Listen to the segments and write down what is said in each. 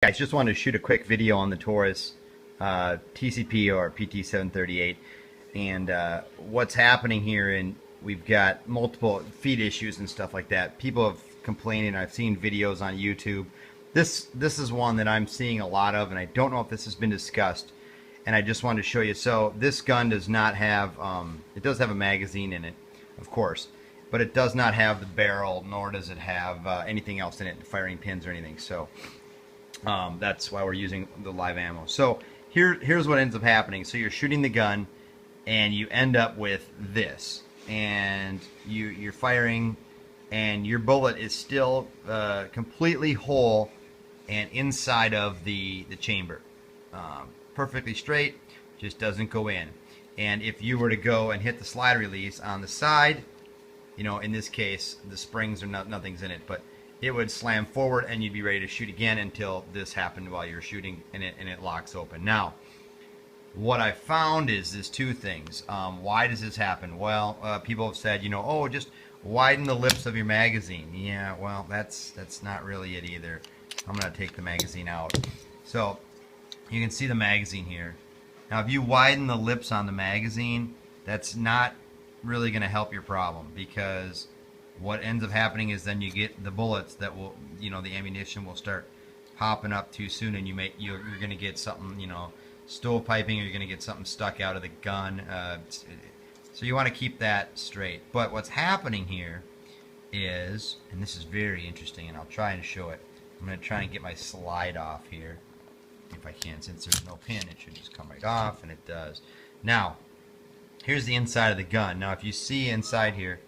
I just wanted to shoot a quick video on the Taurus TCP or PT738, and what's happening here. And we've got multiple feed issues and stuff like that. People have complaining. I've seen videos on YouTube. This is one that I'm seeing a lot of, and I don't know if this has been discussed. And I just wanted to show you. So this gun does not have. It does have a magazine in it, of course, but it does not have the barrel, nor does it have anything else in it, firing pins or anything. So that's why we're using the live ammo. So here's what ends up happening. So you're shooting the gun, and you end up with this, and you're firing, and your bullet is still completely whole and inside of the chamber, perfectly straight, just doesn't go in. And if you were to go and hit the slide release on the side, you know, in this case, the springs are nothing's in it, but it would slam forward and you'd be ready to shoot again until this happened while you're shooting, and it locks open. Now, what I found is two things. Why does this happen? Well, people have said, you know, oh, just widen the lips of your magazine. Yeah, well, that's not really it either. I'm going to take the magazine out. So you can see the magazine here. Now, if you widen the lips on the magazine, that's not really going to help your problem, because what ends up happening is then you get the bullets that will, you know, the ammunition will start popping up too soon, and you're going to get something, you know, stovepiping, or you're going to get something stuck out of the gun. So you want to keep that straight. But what's happening here is, and this is very interesting, and I'll try and show it. I'm going to try and get my slide off here if I can. Since there's no pin, it should just come right off, and it does. Now, here's the inside of the gun. Now, if you see inside here,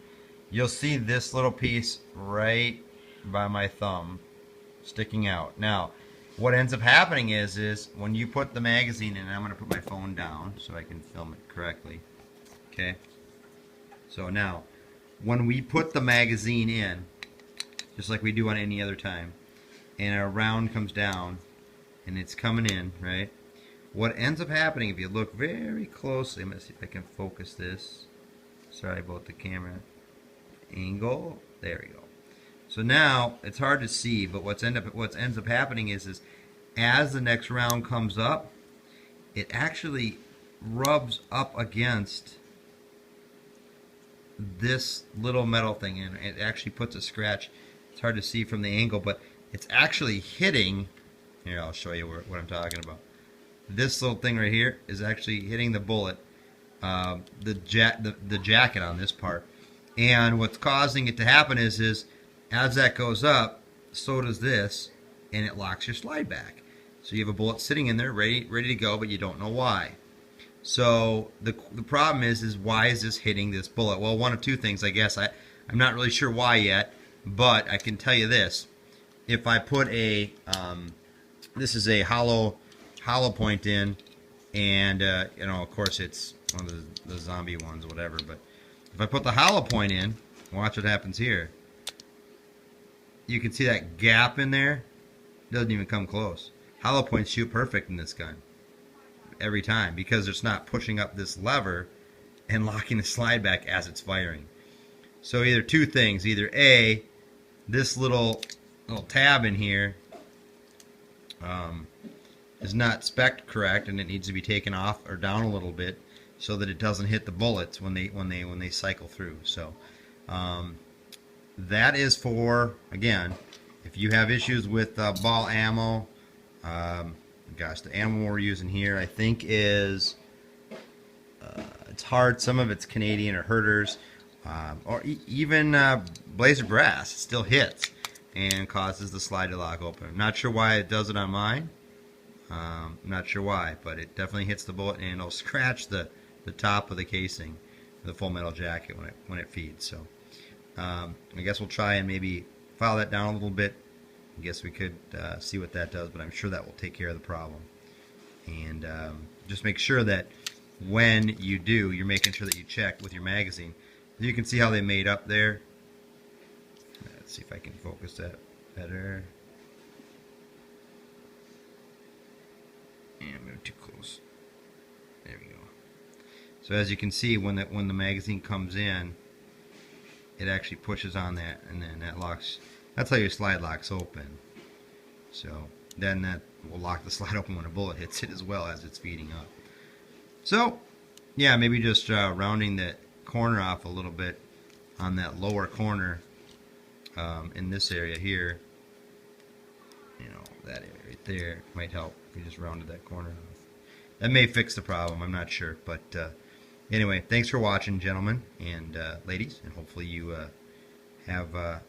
you'll see this little piece right by my thumb sticking out. Now, what ends up happening is when you put the magazine in, and I'm going to put my phone down so I can film it correctly. Okay. So now, when we put the magazine in, just like we do on any other time, and our round comes down, and it's coming in, right? What ends up happening, if you look very closely, I'm going to see if I can focus this. Sorry about the camera angle. There we go. So now it's hard to see, but what ends up happening is as the next round comes up, it actually rubs up against this little metal thing, and it actually puts a scratch. It's hard to see from the angle, but it's actually hitting. Here, I'll show you what I'm talking about. This little thing right here is actually hitting the bullet, the jacket on this part. And what's causing it to happen is as that goes up, so does this, and it locks your slide back. So you have a bullet sitting in there ready to go, but you don't know why. So the problem is why is this hitting this bullet? Well, one of two things, I guess. I'm not really sure why yet, but I can tell you this. If I put a this is a hollow point in, and you know, of course it's one of the zombie ones, whatever, but if I put the hollow point in, watch what happens here. You can see that gap in there. It doesn't even come close. Hollow points shoot perfect in this gun every time, because it's not pushing up this lever and locking the slide back as it's firing. So either two things. Either A, this little tab in here is not spec'd correct, and it needs to be taken off or down a little bit so that it doesn't hit the bullets when they cycle through. So that is for, again, if you have issues with ball ammo. Gosh, the ammo we're using here, I think, is it's hard. Some of it's Canadian or Herders, or even Blazer Brass. It still hits and causes the slide to lock open. I'm not sure why it does it on mine. I'm not sure why, but it definitely hits the bullet, and it'll scratch the top of the casing of the full metal jacket when it feeds. So I guess we'll try and maybe file that down a little bit. I guess we could see what that does, but I'm sure that will take care of the problem. And just make sure that when you do, you're making sure that you check with your magazine. You can see how they made up there. Let's see if I can focus that better. Yeah, I'm going too close. There we go. So as you can see, when the magazine comes in, it actually pushes on that, and then that locks. That's how your slide locks open. So then that will lock the slide open when a bullet hits it as well as it's feeding up. So, yeah, maybe just rounding that corner off a little bit on that lower corner in this area here. You know, that area right there might help if we just rounded that corner off. That may fix the problem, I'm not sure. But anyway, thanks for watching, gentlemen and ladies, and hopefully you have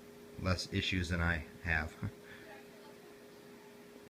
less issues than I have.